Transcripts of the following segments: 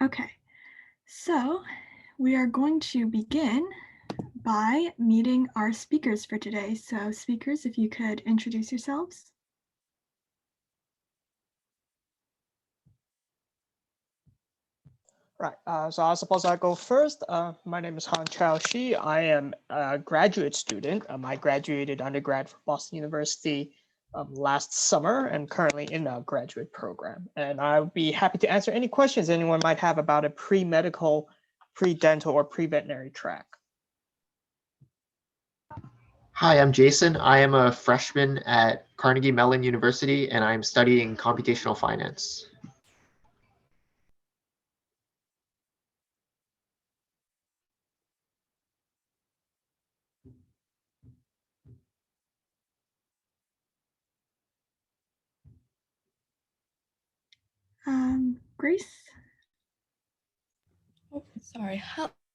Okay, so we are going to begin by meeting our speakers for today. So speakers, if you could introduce yourselves. Right, so I suppose I'll go first. My name is Chao Shi. I am a graduate student. I graduated undergrad from Boston University last summer and currently in a graduate program. And I'll be happy to answer any questions anyone might have about a pre-medical, pre-dental, or pre-veterinary track. Hi, I'm Jason. I am a freshman at Carnegie Mellon University, and I'm studying computational finance. Grace? Oh, sorry.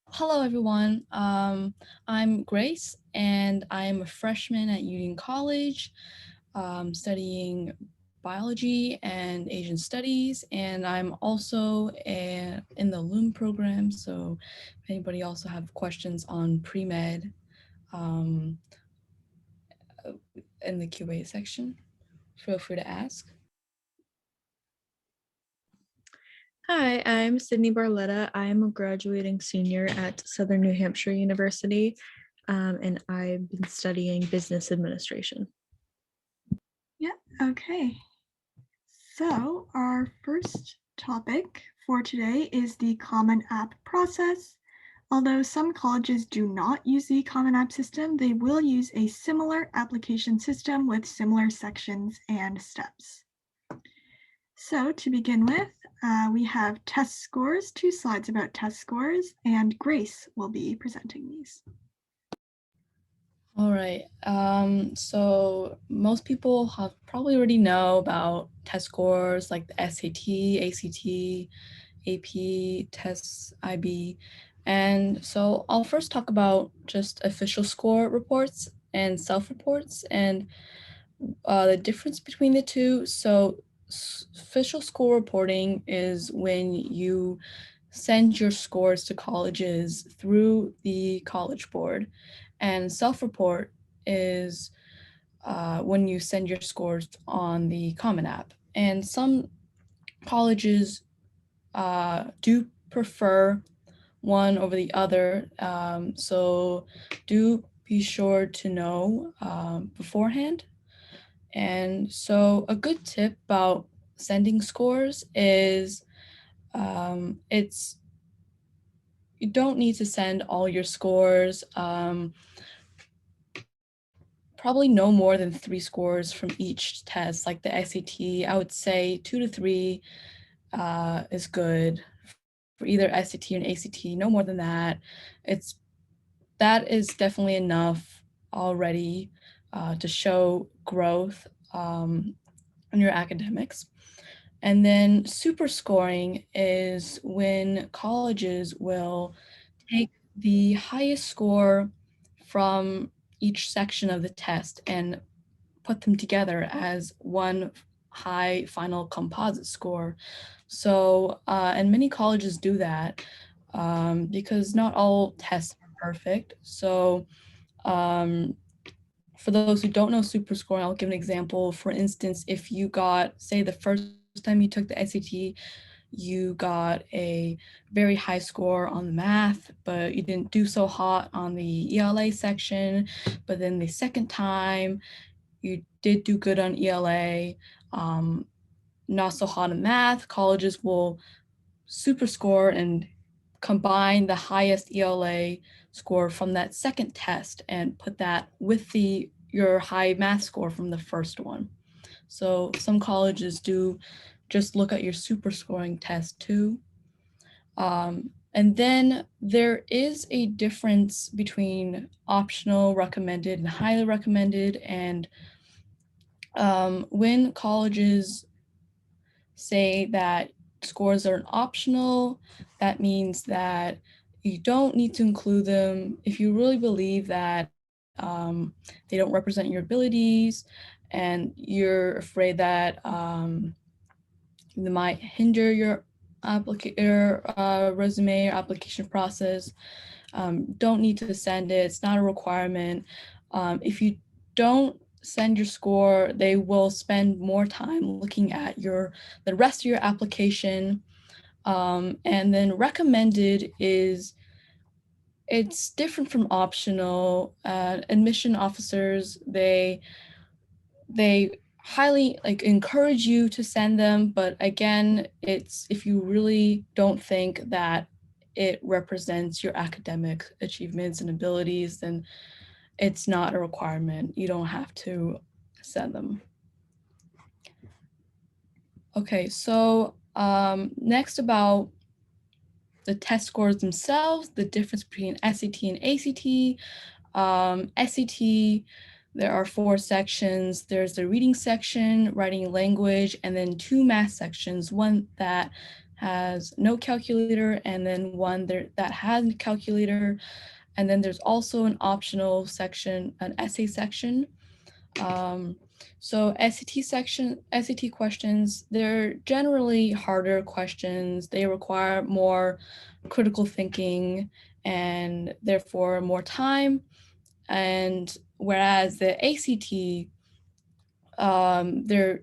Hello, everyone. I'm Grace, and I'm a freshman at Union College, studying biology and Asian studies, and I'm also in the Loom program. So if anybody also have questions on pre-med in the QA section, feel free to ask. Hi, I'm Sydney Barletta. I'm a graduating senior at Southern New Hampshire University, and I've been studying business administration. Yeah, okay. So our first topic for today is the Common App process. Although some colleges do not use the Common App system, they will use a similar application system with similar sections and steps. So to begin with, we have test scores, 2 slides about test scores, and Grace will be presenting these. All right, so most people have probably already know about test scores like the SAT, ACT, AP, tests, IB. And so I'll first talk about just official score reports and self-reports and the difference between the two. So official score reporting is when you send your scores to colleges through the College Board, and self-report is when you send your scores on the Common App. And some colleges do prefer one over the other, so do be sure to know beforehand. And so a good tip about sending scores is you don't need to send all your scores, probably no more than 3 scores from each test, like the SAT. I would say 2 to 3 is good for either SAT and ACT, no more than that. That is definitely enough already to show growth in your academics. And then super scoring is when colleges will take the highest score from each section of the test and put them together as one high final composite score. So, and many colleges do that because not all tests are perfect. So, for those who don't know super scoring, I'll give an example. For instance, if you got, say, the first time you took the SAT, you got a very high score on the math, but you didn't do so hot on the ELA section. But then the second time, you did do good on ELA, not so hot in math. Colleges will super score and combine the highest ELA score from that second test and put that with your high math score from the first one. So some colleges do just look at your super scoring test too. And then there is a difference between optional, recommended, and highly recommended. And when colleges say that scores are optional, that means that you don't need to include them if you really believe that they don't represent your abilities and you're afraid that they might hinder your resume or application process. Don't need to send it. It's not a requirement. If you don't send your score, they will spend more time looking at the rest of your application. And then recommended is, it's different from optional. Admission officers, they highly encourage you to send them, but again, it's if you really don't think that it represents your academic achievements and abilities, then it's not a requirement. You don't have to send them. Okay, so next about the test scores themselves, the difference between SAT and ACT. SAT, there are 4 sections. There's the reading section, writing language, and then 2 math sections, one that has no calculator and then one that has a calculator. And then there's also an optional section, an essay section. So SAT questions, they're generally harder questions. They require more critical thinking and therefore more time. And whereas the ACT, they're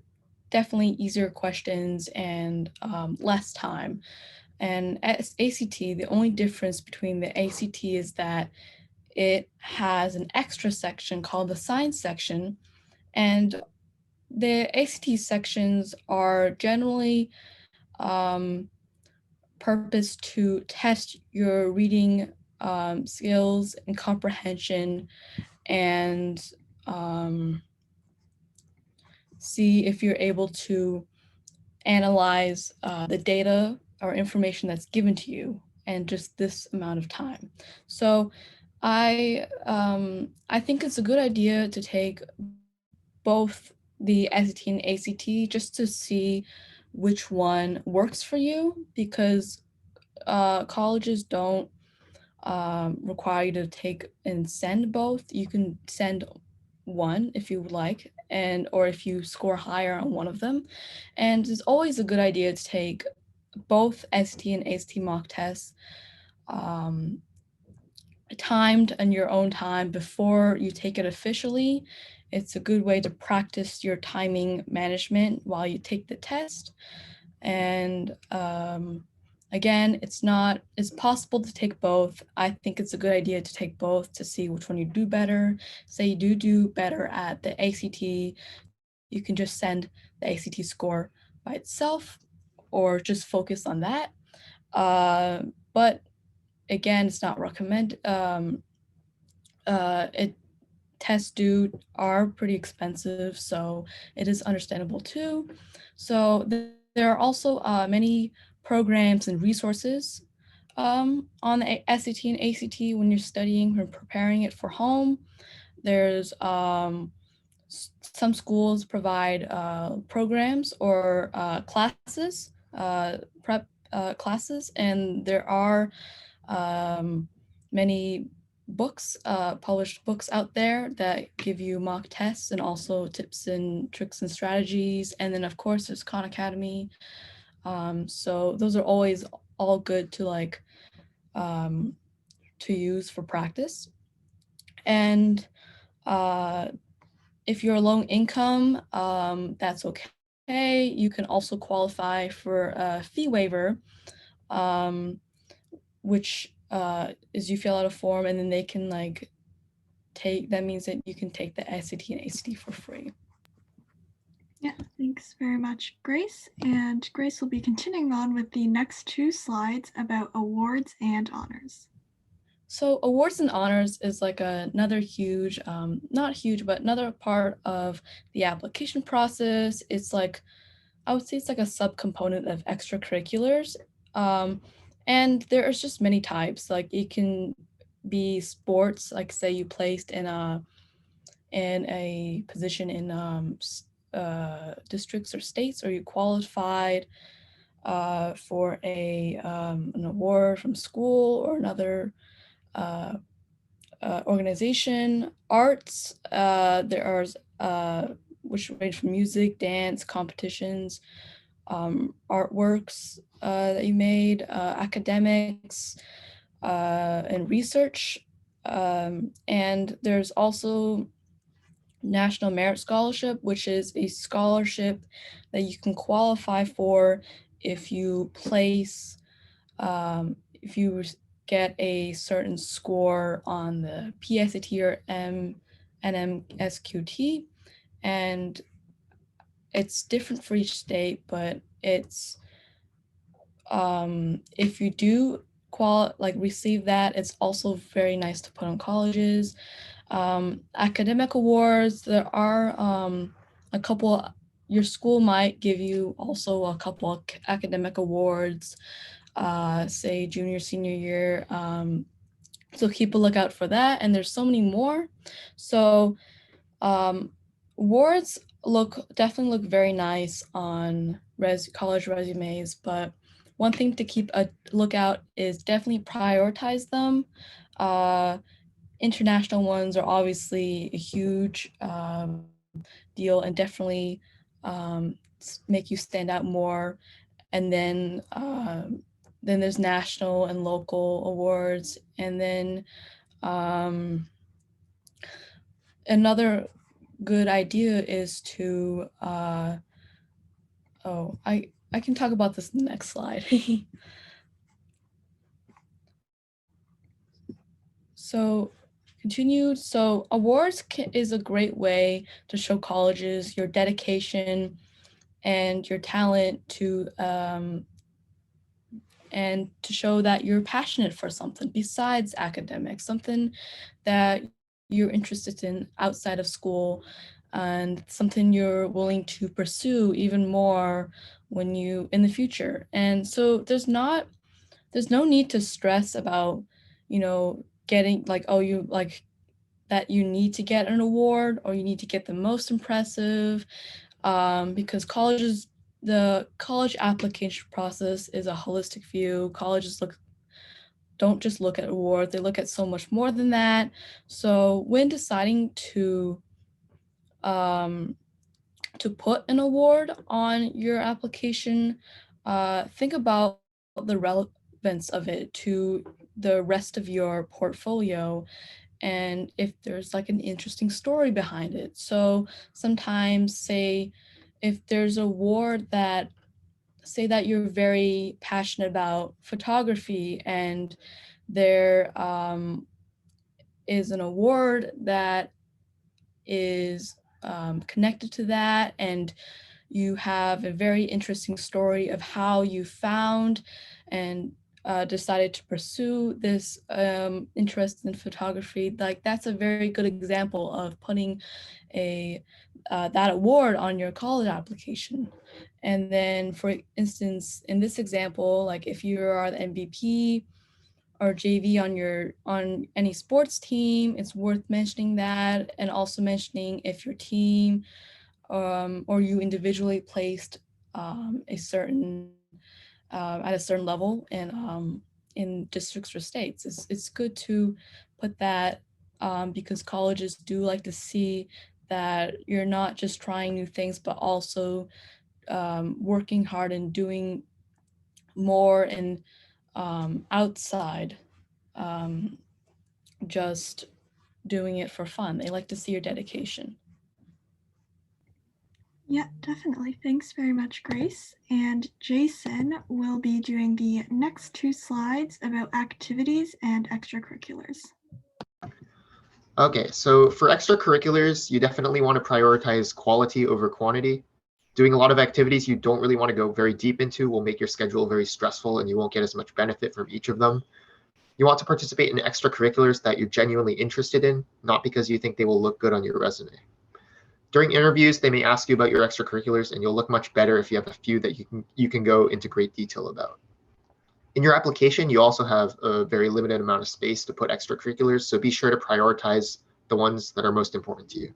definitely easier questions and less time. And as ACT, the only difference between the ACT is that it has an extra section called the science section. And the ACT sections are generally purposed to test your reading skills and comprehension, and see if you're able to analyze the data or information that's given to you in just this amount of time. So I think it's a good idea to take both the SAT and ACT just to see which one works for you, because colleges don't require you to take and send both. You can send one if you would like, or if you score higher on one of them. And it's always a good idea to take both SAT and ACT mock tests timed on your own time before you take it officially. It's a good way to practice your timing management while you take the test. And again, it's possible to take both. I think it's a good idea to take both to see which one you do better. Say you do better at the ACT, you can just send the ACT score by itself or just focus on that. But again, it's not recommended. Tests are pretty expensive, so it is understandable too. So there are also many programs and resources on the SAT and ACT when you're studying or preparing it for home. There's some schools provide programs or classes, prep classes, and there are many books, published books out there that give you mock tests and also tips and tricks and strategies. And then of course there's Khan Academy. So those are always all good to to use for practice. And if you're low income, that's okay. You can also qualify for a fee waiver, which is you fill out a form and then they can that means that you can take the SAT and ACT for free. Yeah, thanks very much, Grace. And Grace will be continuing on with the next 2 slides about awards and honors. So awards and honors is another huge, not huge, but another part of the application process. It's I would say it's a subcomponent of extracurriculars. And there's just many types. It can be sports, say you placed in a position in districts or states, or you qualified for an award from school or another organization. Arts, there are which range from music, dance, competitions, artworks that you made, academics, and research. And there's also National Merit Scholarship, which is a scholarship that you can qualify for if you place, if you get a certain score on the PSAT or NMSQT. And it's different for each state, but it's, if you do receive that, it's also very nice to put on colleges. Academic awards, there are a couple, your school might give you also a couple of academic awards, say junior, senior year. So keep a lookout for that. And there's so many more. So awards definitely look very nice on college resumes, but one thing to keep a lookout is definitely prioritize them. International ones are obviously a huge deal and definitely make you stand out more. And then there's national and local awards. And then another good idea is to, I can talk about this in the next slide. So continued. So awards is a great way to show colleges your dedication and your talent to, and to show that you're passionate for something besides academics, something that you're interested in outside of school, and something you're willing to pursue even more when you in the future. And so there's no need to stress about, getting that you need to get an award or you need to get the most impressive, because the college application process is a holistic view. Colleges don't just look at awards, they look at so much more than that. So when deciding to put an award on your application, think about the relevance of it to the rest of your portfolio and if there's like an interesting story behind it. So sometimes, say, if there's an award that, say that you're very passionate about photography and there is an award that is connected to that, and you have a very interesting story of how you found and decided to pursue this interest in photography, like that's a very good example of putting that award on your college application. And then, for instance, in this example, like if you are the MVP or JV on any sports team, it's worth mentioning that, and also mentioning if your team or you individually placed a certain at a certain level in districts or states. It's good to put that because colleges do like to see that you're not just trying new things, but also working hard and doing more and outside just doing it for fun. They like to see your dedication. Yeah, definitely. Thanks very much, Grace. And Jason will be doing the next 2 slides about activities and extracurriculars. Okay, so for extracurriculars, you definitely want to prioritize quality over quantity. Doing a lot of activities you don't really want to go very deep into will make your schedule very stressful and you won't get as much benefit from each of them. You want to participate in extracurriculars that you're genuinely interested in, not because you think they will look good on your resume. During interviews, they may ask you about your extracurriculars, and you'll look much better if you have a few that you can go into great detail about. In your application, you also have a very limited amount of space to put extracurriculars, so be sure to prioritize the ones that are most important to you.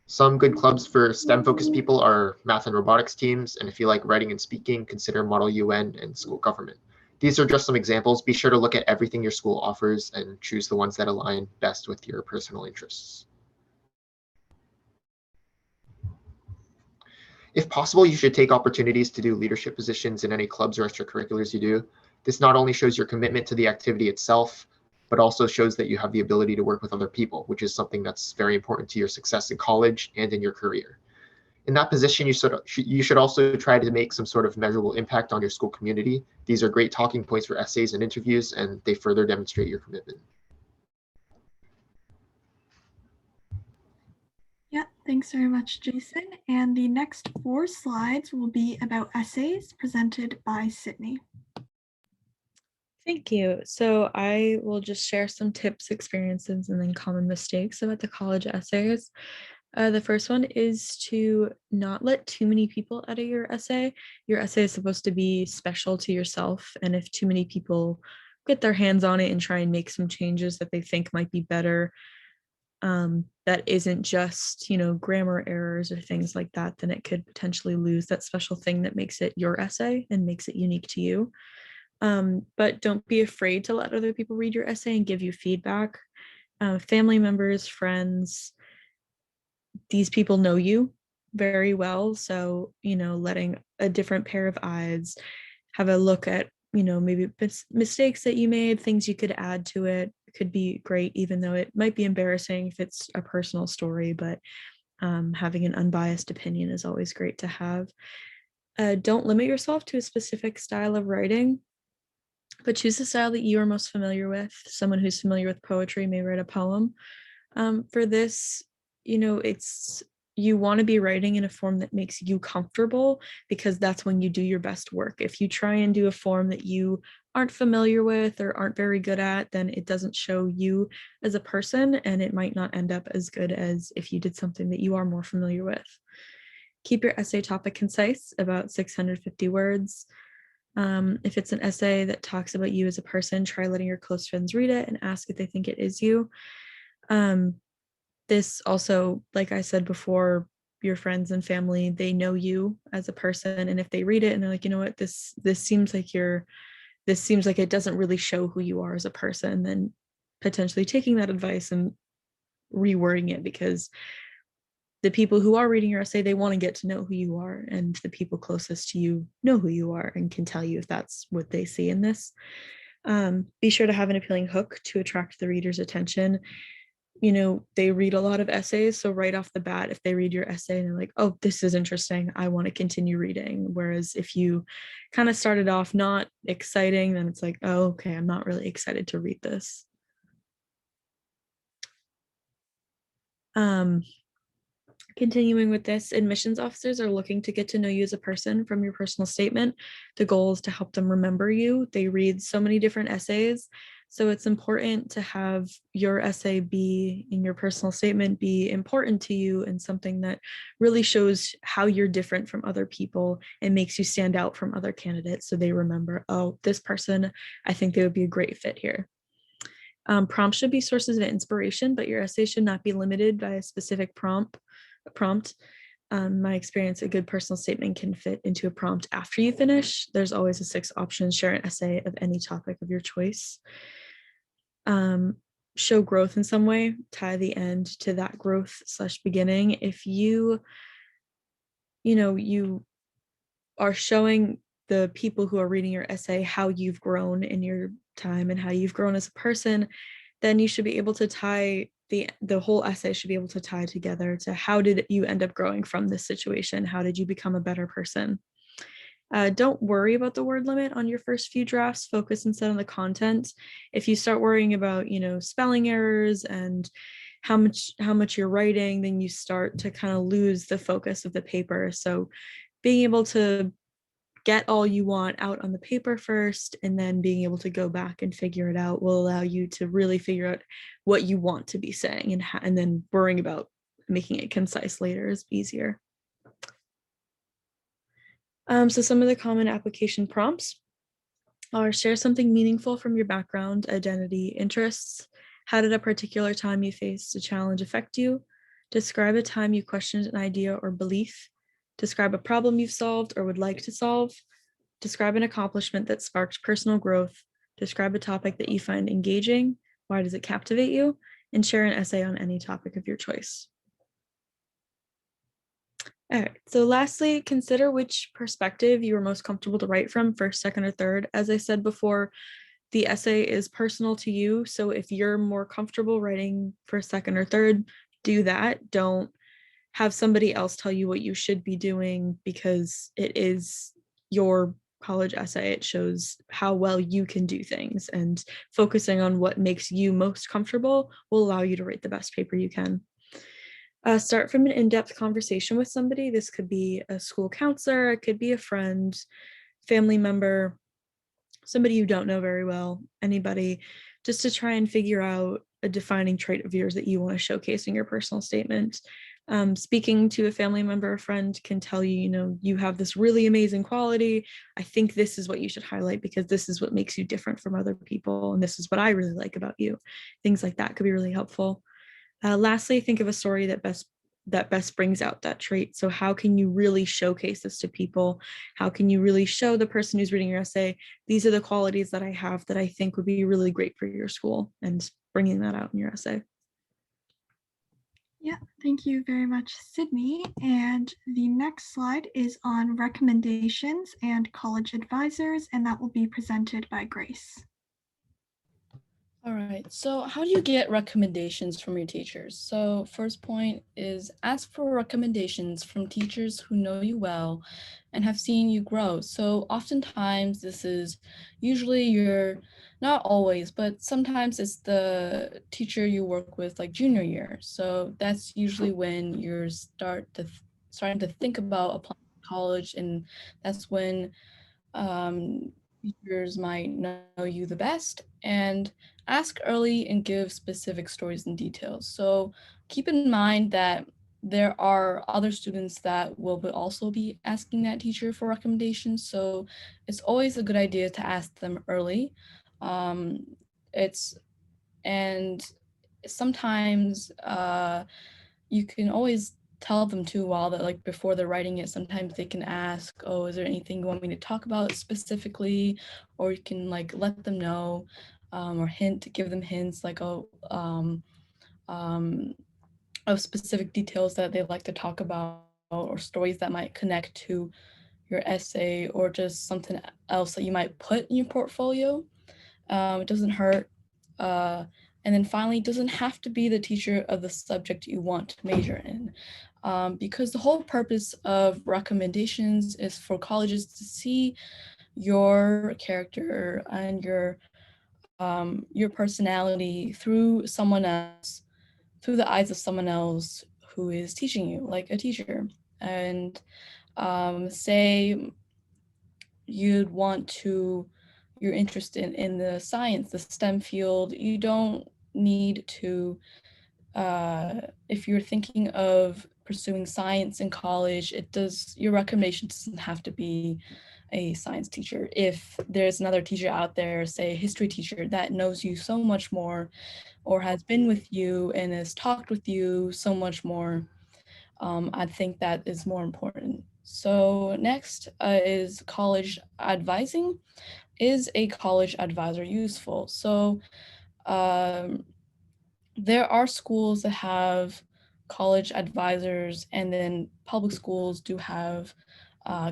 Some good clubs for STEM-focused people are math and robotics teams, and if you like writing and speaking, consider Model UN and school government. These are just some examples. Be sure to look at everything your school offers and choose the ones that align best with your personal interests. If possible, you should take opportunities to do leadership positions in any clubs or extracurriculars you do. This not only shows your commitment to the activity itself, but also shows that you have the ability to work with other people, which is something that's very important to your success in college and in your career. In that position, you should also try to make some sort of measurable impact on your school community. These are great talking points for essays and interviews, and they further demonstrate your commitment. Yeah, thanks very much, Jason. And the next 4 slides will be about essays presented by Sydney. Thank you. So I will just share some tips, experiences, and then common mistakes about the college essays. The first one is to not let too many people edit your essay. Your essay is supposed to be special to yourself. And if too many people get their hands on it and try and make some changes that they think might be better, that isn't just, grammar errors or things like that, then it could potentially lose that special thing that makes it your essay and makes it unique to you. But don't be afraid to let other people read your essay and give you feedback. Family members, friends, these people know you very well. So, letting a different pair of eyes have a look at, maybe mistakes that you made, things you could add to it could be great, even though it might be embarrassing if it's a personal story, but having an unbiased opinion is always great to have. Don't limit yourself to a specific style of writing, but choose the style that you are most familiar with. Someone who's familiar with poetry may write a poem. For this, you want to be writing in a form that makes you comfortable, because that's when you do your best work. If you try and do a form that you aren't familiar with or aren't very good at, then it doesn't show you as a person, and it might not end up as good as if you did something that you are more familiar with. Keep your essay topic concise, about 650 words. If it's an essay that talks about you as a person, try letting your close friends read it and ask if they think it is you. This also, like I said before, your friends and family, they know you as a person, and if they read it and they're like, you know what, this seems like it doesn't really show who you are as a person, then potentially taking that advice and rewording it, because the people who are reading your essay, they want to get to know who you are, and the people closest to you know who you are and can tell you if that's what they see in this. Be sure to have an appealing hook to attract the reader's attention. They read a lot of essays, so right off the bat, if they read your essay and they're like, oh, this is interesting, I want to continue reading. Whereas if you kind of started off not exciting, then it's like, oh, okay, I'm not really excited to read this. Continuing with this, admissions officers are looking to get to know you as a person from your personal statement. The goal is to help them remember you. They read so many different essays, so it's important to have your essay be in your personal statement be important to you, and something that really shows how you're different from other people and makes you stand out from other candidates, so they remember, oh, this person, I think they would be a great fit here. Prompts should be sources of inspiration, but your essay should not be limited by a specific prompt. My experience, a good personal statement can fit into a prompt after you finish. There's always a 6 options. Share an essay of any topic of your choice. Show growth in some way. Tie the end to that growth / beginning. If you are showing the people who are reading your essay how you've grown in your time and how you've grown as a person, then you should be able to tie the whole essay should be able to tie together to how did you end up growing from this situation? How did you become a better person? Don't worry about the word limit on your first few drafts. Focus instead on the content. If you start worrying about, spelling errors and how much you're writing, then you start to kind of lose the focus of the paper. So being able to get all you want out on the paper first, and then being able to go back and figure it out will allow you to really figure out what you want to be saying, and then worrying about making it concise later is easier. So some of the common application prompts are: share something meaningful from your background, identity, interests. How did a particular time you faced a challenge affect you? Describe a time you questioned an idea or belief. Describe a problem you've solved or would like to solve. Describe an accomplishment that sparked personal growth. Describe a topic that you find engaging. Why does it captivate you? And share an essay on any topic of your choice. All right. So lastly, consider which perspective you are most comfortable to write from, first, second, or third. As I said before, the essay is personal to you. So if you're more comfortable writing first, second, or third, do that. Don't have somebody else tell you what you should be doing because it is your college essay. It shows how well you can do things, and focusing on what makes you most comfortable will allow you to write the best paper you can. Start from an in-depth conversation with somebody. This could be a school counselor, it could be a friend, family member, somebody you don't know very well, anybody, just to try and figure out a defining trait of yours that you want to showcase in your personal statement. Speaking to a family member or friend can tell you, you have this really amazing quality. I think this is what you should highlight because this is what makes you different from other people. And this is what I really like about you. Things like that could be really helpful. Lastly, think of a story that best brings out that trait. So how can you really showcase this to people? How can you really show the person who's reading your essay, these are the qualities that I have that I think would be really great for your school, and bringing that out in your essay. Yeah, thank you very much, Sydney. And the next slide is on recommendations and college advisors, and that will be presented by Grace. All right, so how do you get recommendations from your teachers? So first point is ask for recommendations from teachers who know you well and have seen you grow. So oftentimes this is usually not always, but sometimes it's the teacher you work with like junior year. So that's usually when you're starting to think about applying to college, and that's when teachers might know you the best. And ask early and give specific stories and details. So keep in mind that there are other students that will also be asking that teacher for recommendations. So it's always a good idea to ask them early. And sometimes you can always tell them too while that like before they're writing it, sometimes they can ask, oh, is there anything you want me to talk about specifically? Or you can like let them know, or give them hints like, of specific details that they like to talk about, or stories that might connect to your essay, or just something else that you might put in your portfolio. It doesn't hurt. And then finally, it doesn't have to be the teacher of the subject you want to major in. Because the whole purpose of recommendations is for colleges to see your character and your personality through someone else, through the eyes of someone else who is teaching you, like a teacher. And say you're interested in the science, the STEM field, you don't need to, if you're thinking of pursuing science in college, your recommendation doesn't have to be a science teacher. If there's another teacher out there, say a history teacher that knows you so much more, or has been with you and has talked with you so much more, I think that is more important. So next is college advising. Is a college advisor useful? So there are schools that have college advisors, and then public schools do have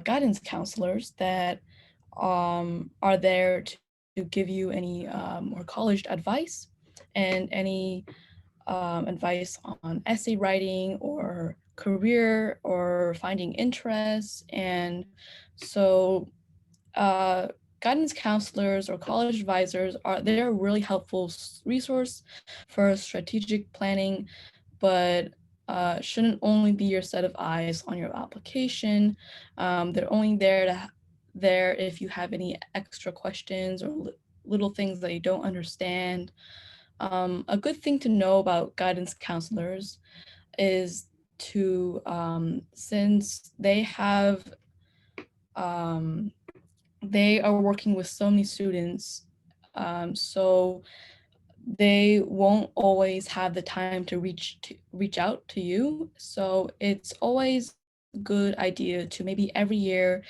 guidance counselors that are there to give you any more college advice and any advice on essay writing or career or finding interests. And so guidance counselors or college advisors they're a really helpful resource for strategic planning, but shouldn't only be your set of eyes on your application. They're only there if you have any extra questions or little things that you don't understand. A good thing to know about guidance counselors is since they are working with so many students, so they won't always have the time to reach out to you. So it's always a good idea to maybe every year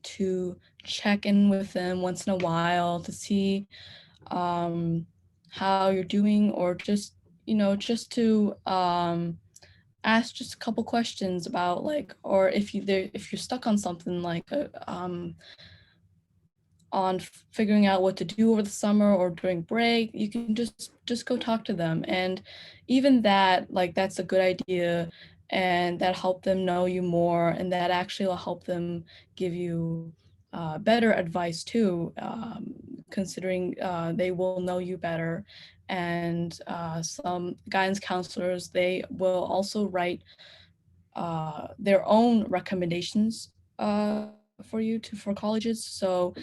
to check in with them once in a while to see how you're doing, or just to ask just a couple questions about like, or if you're stuck on something like on figuring out what to do over the summer or during break, you can just go talk to them. And even that, like, that's a good idea, and that help them know you more, and that actually will help them give you better advice too, considering they will know you better. And some guidance counselors, they will also write their own recommendations for you for colleges. So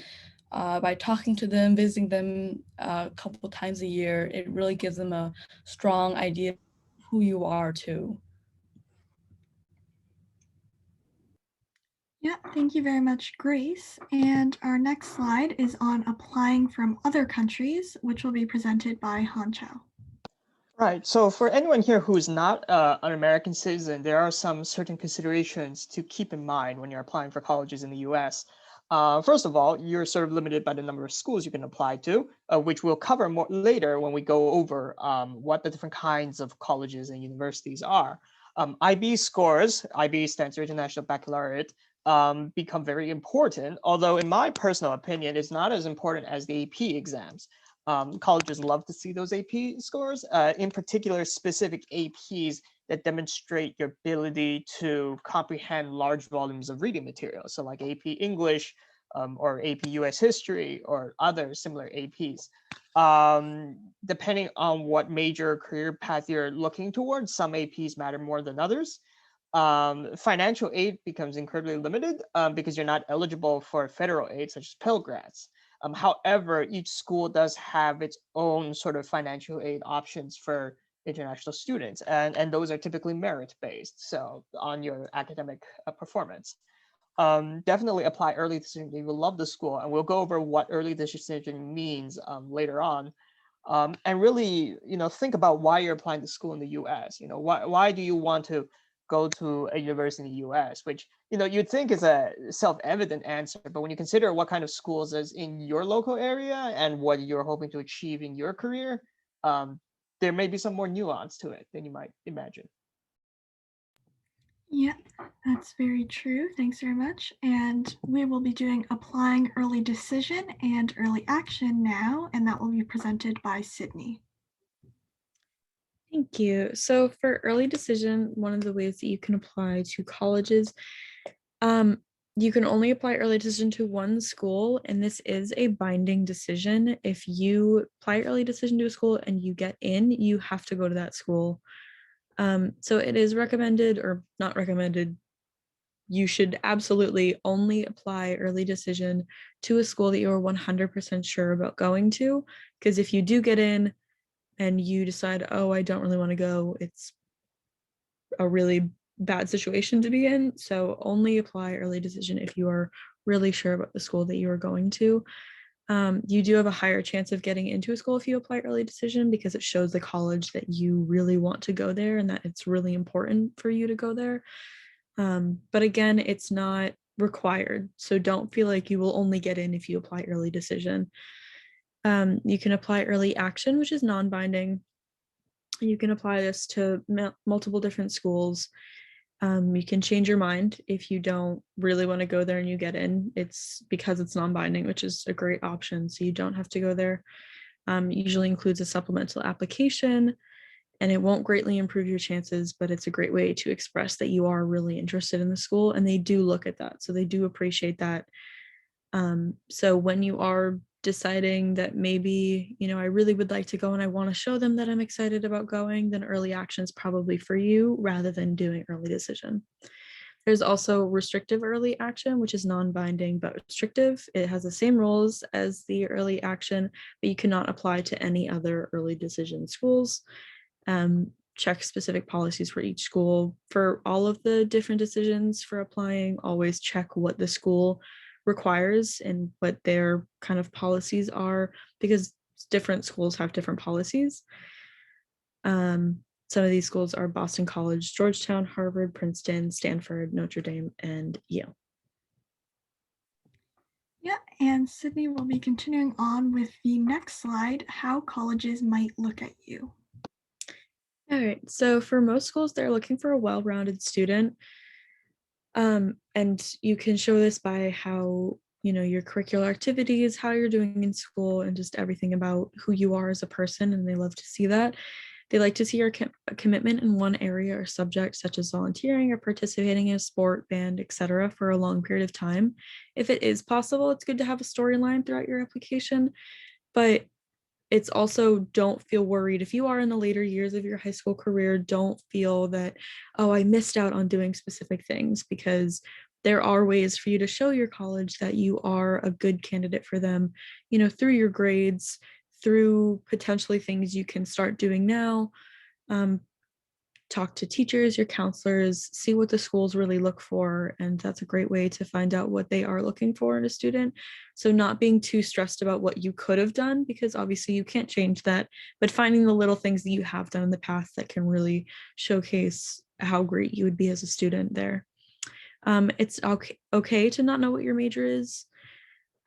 by talking to them, visiting them a couple times a year, it really gives them a strong idea of who you are too. Yeah, thank you very much, Grace. And our next slide is on applying from other countries, which will be presented by Han Chao. Right. So for anyone here who is not an American citizen, there are some certain considerations to keep in mind when you're applying for colleges in the US. First of all, you're sort of limited by the number of schools you can apply to, which we'll cover more later when we go over what the different kinds of colleges and universities are. IB scores, IB stands for International Baccalaureate, become very important, although in my personal opinion, it's not as important as the AP exams. Colleges love to see those AP scores, in particular specific APs that demonstrate your ability to comprehend large volumes of reading material. So like AP English or AP US History or other similar APs. Depending on what major career path you're looking towards, some APs matter more than others. Financial aid becomes incredibly limited because you're not eligible for federal aid such as Pell Grants. However, each school does have its own sort of financial aid options for international students, and those are typically merit-based, so on your academic performance. Definitely apply early decision. You will love the school, and we'll go over what early decision means later on. And really, think about why you're applying to school in the U.S. Why do you want to go to a university in the U.S., which you'd think is a self-evident answer, but when you consider what kind of schools is in your local area and what you're hoping to achieve in your career, there may be some more nuance to it than you might imagine. Yeah, that's very true. Thanks very much. And we will be doing applying early decision and early action now, and that will be presented by Sydney. Thank you. So for early decision, one of the ways that you can apply to colleges, you can only apply early decision to one school, and this is a binding decision. If you apply early decision to a school and you get in, you have to go to that school. So it is recommended or not recommended. You should absolutely only apply early decision to a school that you're 100% sure about going to, because if you do get in and you decide, oh, I don't really want to go, it's a really bad situation to be in. So only apply early decision if you are really sure about the school that you are going to. You do have a higher chance of getting into a school if you apply early decision because it shows the college that you really want to go there and that it's really important for you to go there. But again, it's not required. So don't feel like you will only get in if you apply early decision. You can apply early action, which is non-binding. You can apply this to multiple different schools. You can change your mind if you don't really want to go there and you get in. It's because it's non-binding, which is a great option. So you don't have to go there. It usually includes a supplemental application, and it won't greatly improve your chances, but it's a great way to express that you are really interested in the school, and they do look at that. So they do appreciate that. So when you are deciding that maybe, I really would like to go and I want to show them that I'm excited about going, then early action is probably for you rather than doing early decision. There's also restrictive early action, which is non-binding but restrictive. It has the same rules as the early action, but you cannot apply to any other early decision schools. Check specific policies for each school. For all of the different decisions for applying, always check what the school requires and what their kind of policies are, because different schools have different policies. Some of these schools are Boston College, Georgetown, Harvard, Princeton, Stanford, Notre Dame, and Yale. Yeah, and Sydney will be continuing on with the next slide, how colleges might look at you. All right. So for most schools, they're looking for a well-rounded student. And you can show this by how, your curricular activities, how you're doing in school, and just everything about who you are as a person. And they love to see that. They like to see your commitment in one area or subject, such as volunteering or participating in a sport, band, etc., for a long period of time. If it is possible, it's good to have a storyline throughout your application, but it's also, don't feel worried if you are in the later years of your high school career. Don't feel that, oh, I missed out on doing specific things, because there are ways for you to show your college that you are a good candidate for them, through your grades, through potentially things you can start doing now. Talk to teachers, your counselors, see what the schools really look for. And that's a great way to find out what they are looking for in a student. So not being too stressed about what you could have done, because obviously you can't change that, but finding the little things that you have done in the past that can really showcase how great you would be as a student there. It's okay to not know what your major is,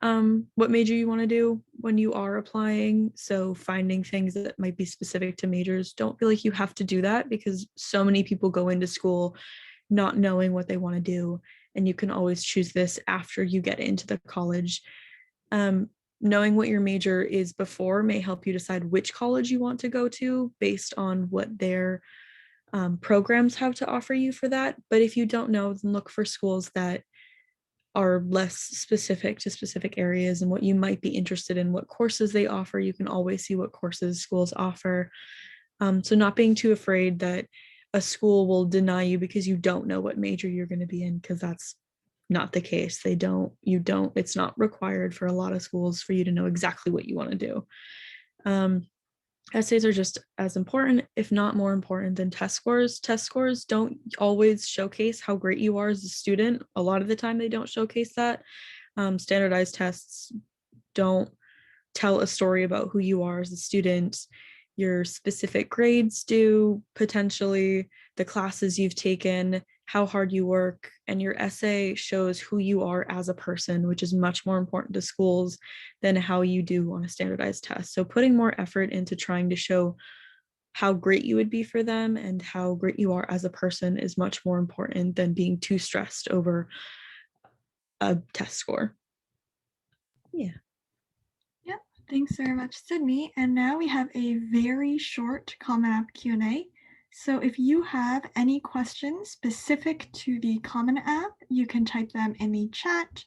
what major you want to do when you are applying. So finding things that might be specific to majors. Don't feel like you have to do that, because so many people go into school not knowing what they want to do, and you can always choose this after you get into the college. Knowing what your major is before may help you decide which college you want to go to based on what their programs have to offer you for that. But if you don't know, then look for schools that are less specific to specific areas and what you might be interested in, what courses they offer. You can always see what courses schools offer. So not being too afraid that a school will deny you because you don't know what major you're going to be in, because that's not the case. It's not required for a lot of schools for you to know exactly what you want to do. Essays are just as important, if not more important, than test scores. Test scores don't always showcase how great you are as a student. A lot of the time they don't showcase that. Standardized tests don't tell a story about who you are as a student. Your specific grades do, potentially, the classes you've taken, how hard you work, and your essay shows who you are as a person, which is much more important to schools than how you do on a standardized test. So putting more effort into trying to show how great you would be for them and how great you are as a person is much more important than being too stressed over a test score. Yeah. Yep, thanks very much, Sydney. And now we have a very short Common App Q&A. So if you have any questions specific to the Common App, you can type them in the chat.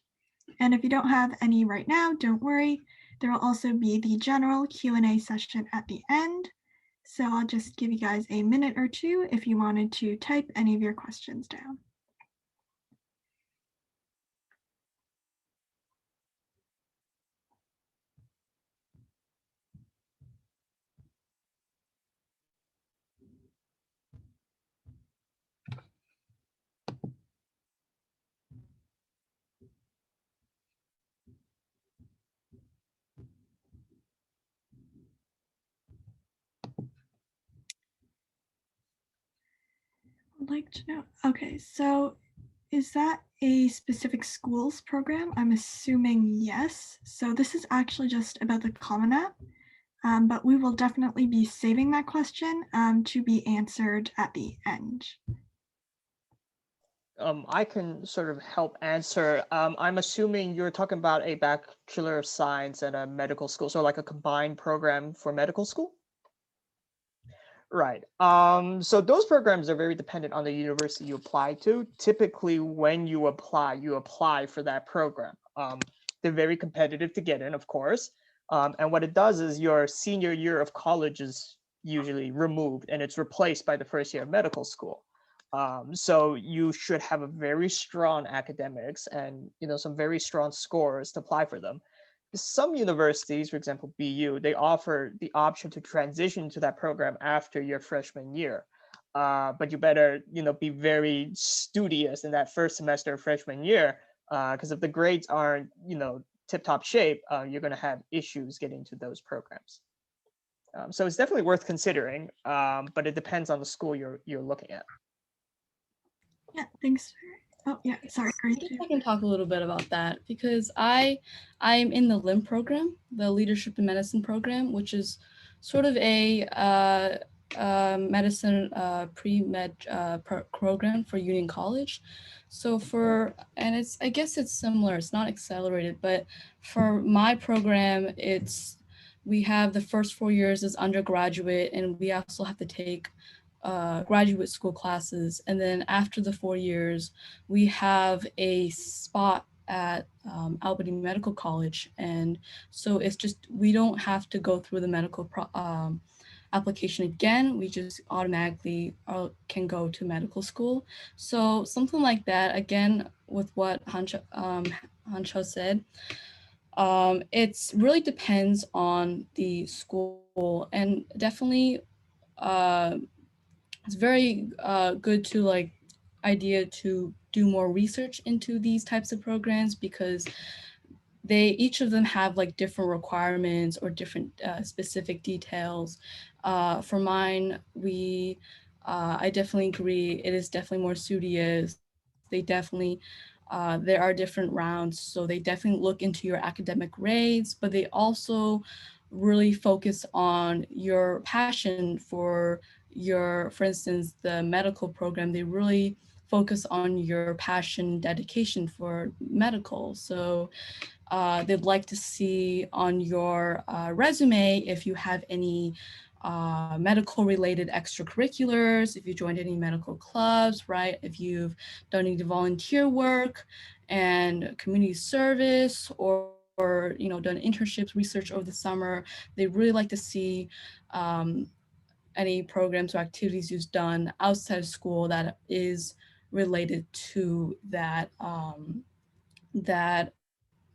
And if you don't have any right now, don't worry. There will also be the general Q&A session at the end. So I'll just give you guys a minute or two if you wanted to type any of your questions down. I'd like to know. Okay, so is that a specific schools program? I'm assuming yes. So this is actually just about the Common App, but we will definitely be saving that question to be answered at the end. I can sort of help answer. I'm assuming you're talking about a Bachelor of Science and a medical school, so like a combined program for medical school? Right. So those programs are very dependent on the university you apply to. Typically, when you apply for that program. They're very competitive to get in, of course. And what it does is your senior year of college is usually removed and it's replaced by the first year of medical school. So you should have a very strong academics and some very strong scores to apply for them. Some universities, for example, BU, they offer the option to transition to that program after your freshman year. But you better, be very studious in that first semester of freshman year, because if the grades aren't, tip-top shape, you're going to have issues getting to those programs. So it's definitely worth considering, but it depends on the school you're looking at. Yeah, thanks. Oh, yeah, sorry. I can talk a little bit about that because I'm in the LIM program, the Leadership in Medicine program, which is sort of a medicine pre-med program for Union College. So I guess it's similar, it's not accelerated, but for my program, we have the first 4 years as undergraduate, and we also have to take graduate school classes. And then after the 4 years, we have a spot at Albany Medical College. And so it's just, we don't have to go through the medical application again. We just automatically can go to medical school. So something like that, again, with what Hancho said, it's really depends on the school, and definitely it's very good to idea to do more research into these types of programs, because each of them have like different requirements or different specific details. For mine, I definitely agree. It is definitely more studious. There are different rounds, so they definitely look into your academic grades, but they also really focus on your passion for instance, the medical program. They really focus on your passion, dedication for medical. So they'd like to see on your resume if you have any medical related extracurriculars, if you joined any medical clubs, right? If you've done any volunteer work and community service, or done internships, research over the summer. They really like to see any programs or activities you've done outside of school that is related to that are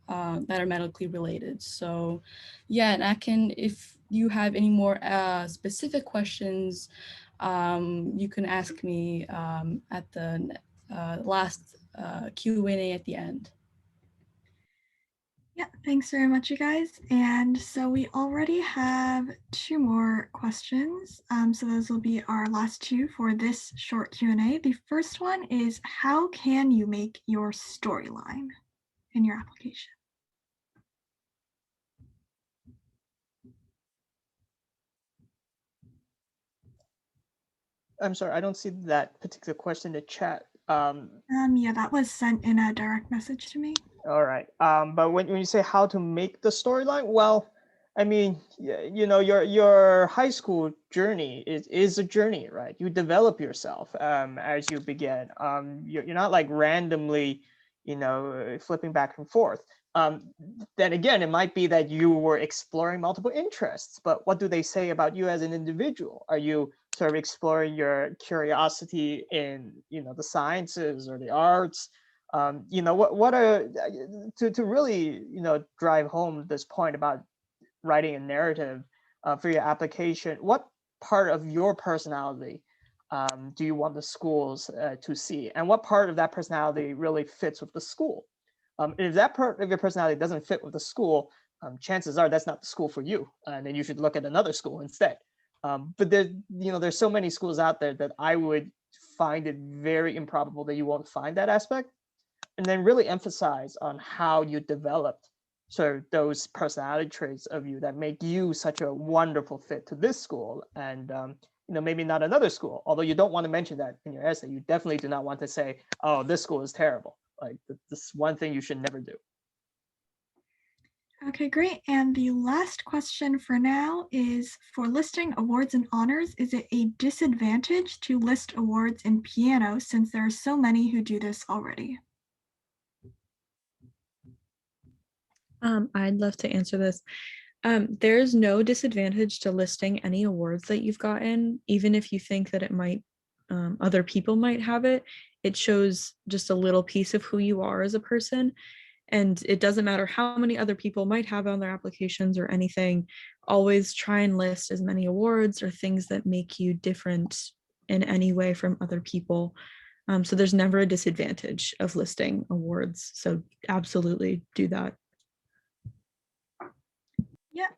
medically related. So yeah, and if you have any more specific questions, you can ask me at the last Q&A at the end. Yeah, thanks very much, you guys. And so we already have 2 more questions. So those will be our last 2 for this short Q&A. The first one is, how can you make your storyline in your application? I'm sorry, I don't see that particular question in the chat. Yeah, that was sent in a direct message to me. All right. But when you say how to make the storyline, well, I mean, your high school journey is a journey, right? You develop yourself as you begin. You're not like randomly, flipping back and forth. Then again, it might be that you were exploring multiple interests, but what do they say about you as an individual? Are you sort of exploring your curiosity in, the sciences or the arts? What are to really drive home this point about writing a narrative for your application? What part of your personality do you want the schools to see, and what part of that personality really fits with the school? If that part of your personality doesn't fit with the school, chances are that's not the school for you, and then you should look at another school instead. But there's so many schools out there that I would find it very improbable that you won't find that aspect. And then really emphasize on how you developed sort of those personality traits of you that make you such a wonderful fit to this school, and maybe not another school. Although you don't want to mention that in your essay, you definitely do not want to say, "Oh, this school is terrible." Like, this one thing you should never do. Okay, great. And the last question for now is, for listing awards and honors, is it a disadvantage to list awards in piano since there are so many who do this already? I'd love to answer this. There's no disadvantage to listing any awards that you've gotten, even if you think that it might, other people might have it. It shows just a little piece of who you are as a person. And it doesn't matter how many other people might have on their applications or anything. Always try and list as many awards or things that make you different in any way from other people. So there's never a disadvantage of listing awards. So absolutely do that. Yeah,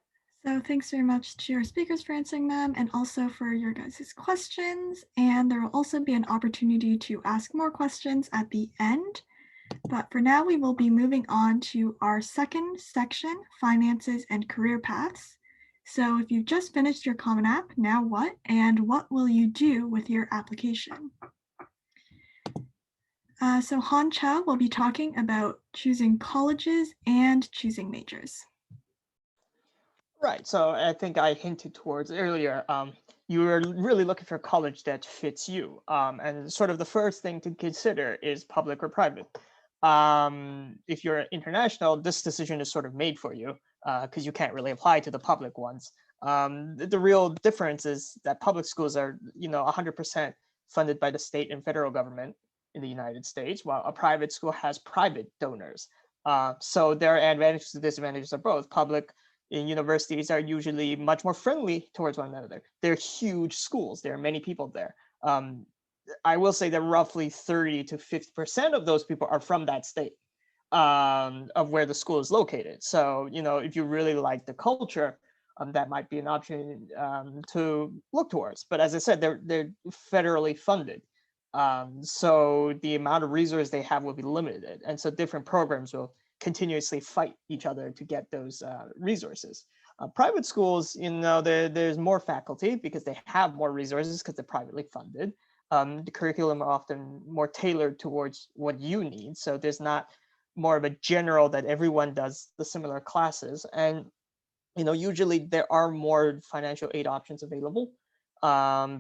so thanks very much to our speakers for answering them, and also for your guys' questions. And there will also be an opportunity to ask more questions at the end. But for now, we will be moving on to our second section, finances and career paths. So if you've just finished your Common App, now what? And what will you do with your application? So Han Chao will be talking about choosing colleges and choosing majors. Right. So I think I hinted towards earlier, you were really looking for a college that fits you. And sort of the first thing to consider is public or private. If you're international, this decision is sort of made for you because you can't really apply to the public ones. The real difference is that public schools are, 100% funded by the state and federal government in the United States, while a private school has private donors. So there are advantages and disadvantages of both. Public universities are usually much more friendly towards one another. They're huge schools. There are many people there. I will say that roughly 30 to 50% of those people are from that state of where the school is located. So, if you really like the culture, that might be an option to look towards. But as I said, they're federally funded. So the amount of resources they have will be limited. And so different programs will continuously fight each other to get those resources. Private schools, there's more faculty because they have more resources because they're privately funded. The curriculum are often more tailored towards what you need. So there's not more of a general that everyone does the similar classes. And, usually there are more financial aid options available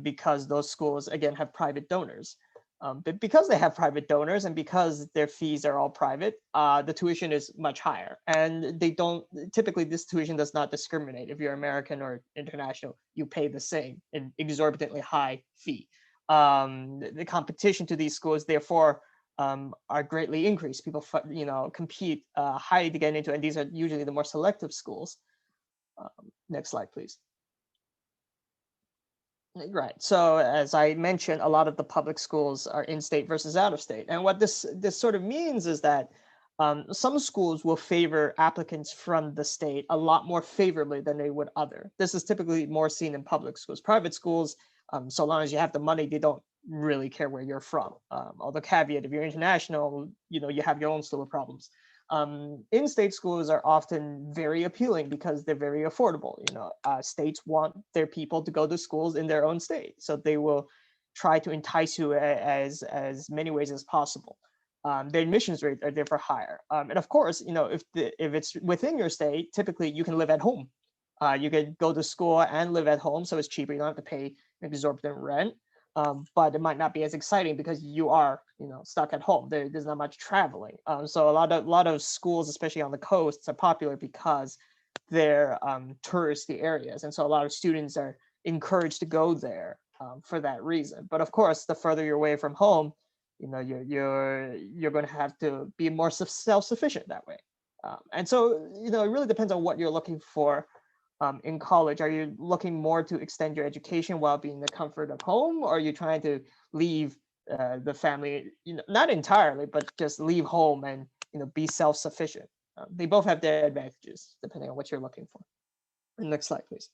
because those schools, again, have private donors. But because they have private donors and because their fees are all private, the tuition is much higher. And typically this tuition does not discriminate. If you're American or international, you pay the same, an exorbitantly high fee. The competition to these schools, therefore, are greatly increased. People, compete highly to get into, and these are usually the more selective schools. Next slide, please. Right. So as I mentioned, a lot of the public schools are in-state versus out-of-state. And what this sort of means is that some schools will favor applicants from the state a lot more favorably than they would other. This is typically more seen in public schools. Private schools, so long as you have the money, they don't really care where you're from. Although caveat, if you're international, you have your own slew of problems. In-state schools are often very appealing because they're very affordable. States want their people to go to schools in their own state, so they will try to entice you as many ways as possible. The admissions rates are therefore higher, and of course, if it's within your state, typically you can live at home. You could go to school and live at home, so it's cheaper. You don't have to pay exorbitant rent. But it might not be as exciting because you are, stuck at home. There's not much traveling. So a lot of schools, especially on the coasts, are popular because they're touristy areas, and so a lot of students are encouraged to go there for that reason. But of course, the further you're away from home, you're going to have to be more self-sufficient that way. And so, it really depends on what you're looking for. In college, are you looking more to extend your education while being in the comfort of home, or are you trying to leave the family, not entirely, but just leave home and be self-sufficient? They both have their advantages depending on what you're looking for. Next slide, please.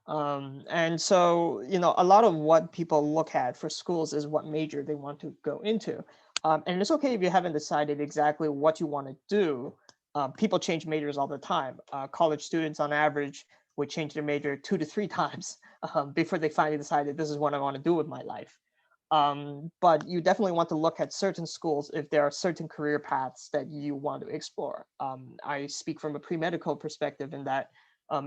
And so, a lot of what people look at for schools is what major they want to go into. And it's okay if you haven't decided exactly what you want to do. People change majors all the time. College students on average would change their major 2 to 3 times before they finally decided this is what I want to do with my life. But you definitely want to look at certain schools if there are certain career paths that you want to explore. I speak from a pre-medical perspective in that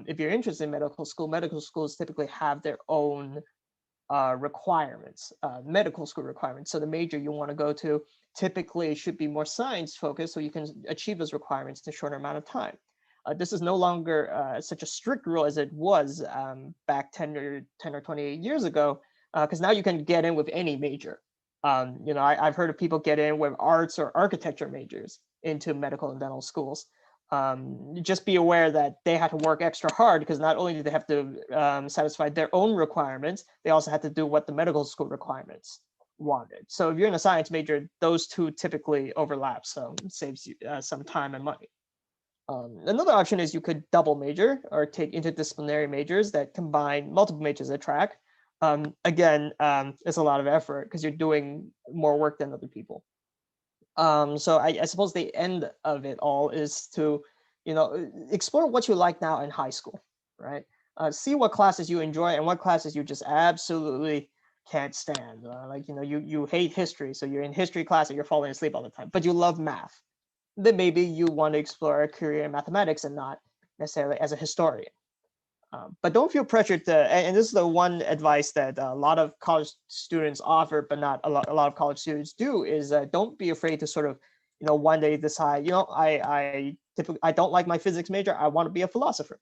if you're interested in medical schools typically have their own requirements, medical school requirements. So the major you want to go to typically should be more science focused so you can achieve those requirements in a shorter amount of time. This is no longer such a strict rule as it was back 10 or 28 years ago, because now you can get in with any major. I've heard of people get in with arts or architecture majors into medical and dental schools. Just be aware that they had to work extra hard because not only do they have to satisfy their own requirements, they also had to do what the medical school requirements wanted. So if you're in a science major, those two typically overlap, so it saves you some time and money. Another option is you could double major or take interdisciplinary majors that combine multiple majors at track. Again, it's a lot of effort because you're doing more work than other people. So I suppose the end of it all is to explore what you like now in high school, right? See what classes you enjoy and what classes you just absolutely can't stand. You hate history, so you're in history class and you're falling asleep all the time, but you love math. Then maybe you want to explore a career in mathematics and not necessarily as a historian. But don't feel pressured to, and this is the one advice that a lot of college students offer, but not a lot of college students do, is don't be afraid to sort of, one day decide, I don't like my physics major, I want to be a philosopher,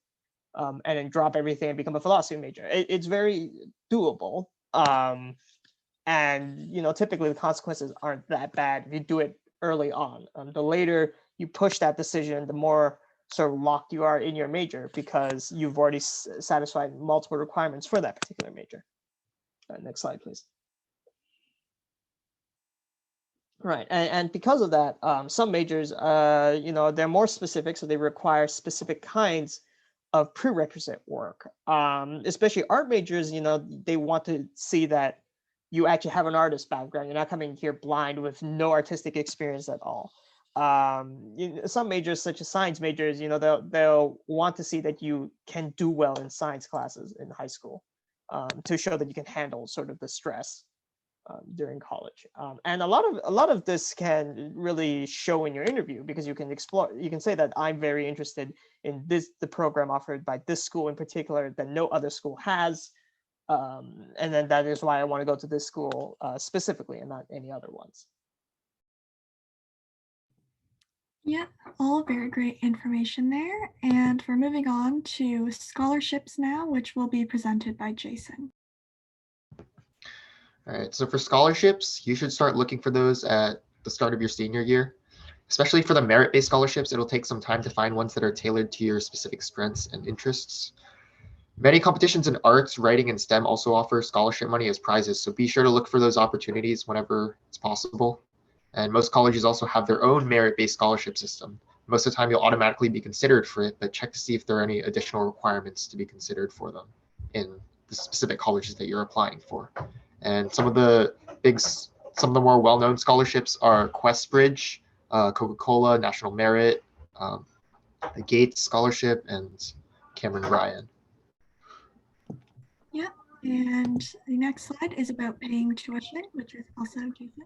and then drop everything and become a philosophy major. It's very doable. And typically the consequences aren't that bad if you do it early on. The later you push that decision, the more sort of locked you are in your major because you've already satisfied multiple requirements for that particular major. Next slide, please. Right, and because of that, some majors, they're more specific, so they require specific kinds of prerequisite work. Especially art majors, they want to see that you actually have an artist background. You're not coming here blind with no artistic experience at all. Some majors, such as science majors, they'll want to see that you can do well in science classes in high school, to show that you can handle sort of the stress during college. And a lot of this can really show in your interview, because you can say that I'm very interested in the program offered by this school in particular that no other school has. And then that is why I want to go to this school specifically and not any other ones. Yeah, all very great information there. And we're moving on to scholarships now, which will be presented by Jason. All right, so for scholarships, you should start looking for those at the start of your senior year. Especially for the merit-based scholarships, it'll take some time to find ones that are tailored to your specific strengths and interests. Many competitions in arts, writing, and STEM also offer scholarship money as prizes, so be sure to look for those opportunities whenever it's possible. And most colleges also have their own merit-based scholarship system. Most of the time, you'll automatically be considered for it, but check to see if there are any additional requirements to be considered for them in the specific colleges that you're applying for. And some of the more well-known scholarships are QuestBridge, Coca-Cola, National Merit, the Gates Scholarship, and Cameron Ryan. Yeah, and the next slide is about paying tuition, which is also Jason.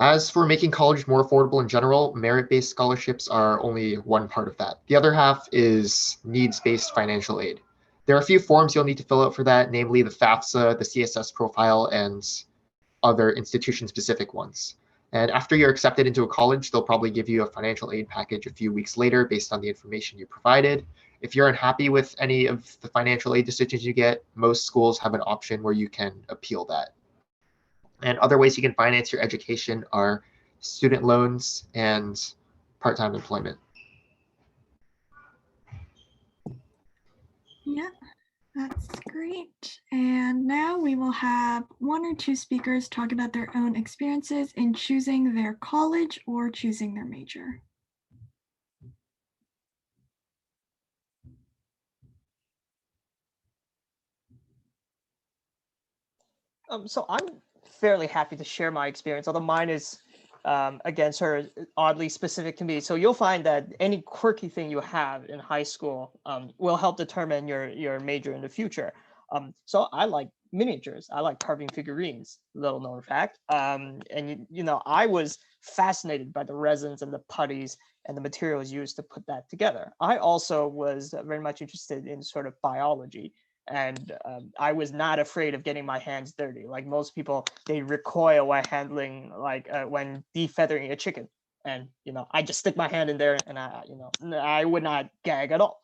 As for making college more affordable in general, merit-based scholarships are only one part of that. The other half is needs-based financial aid. There are a few forms you'll need to fill out for that, namely the FAFSA, the CSS profile, and other institution-specific ones. And after you're accepted into a college, they'll probably give you a financial aid package a few weeks later based on the information you provided. If you're unhappy with any of the financial aid decisions you get, most schools have an option where you can appeal that. And other ways you can finance your education are student loans and part-time employment. Yeah, that's great. And now we will have one or two speakers talk about their own experiences in choosing their college or choosing their major. So I'm fairly happy to share my experience, although mine is, again, sort of oddly specific to me. So you'll find that any quirky thing you have in high school will help determine your major in the future. So I like miniatures. I like carving figurines, little known fact. And I was fascinated by the resins and the putties and the materials used to put that together. I also was very much interested in sort of biology. And I was not afraid of getting my hands dirty. Like most people, they recoil while handling, like when defeathering a chicken. And I just stick my hand in there, and I would not gag at all.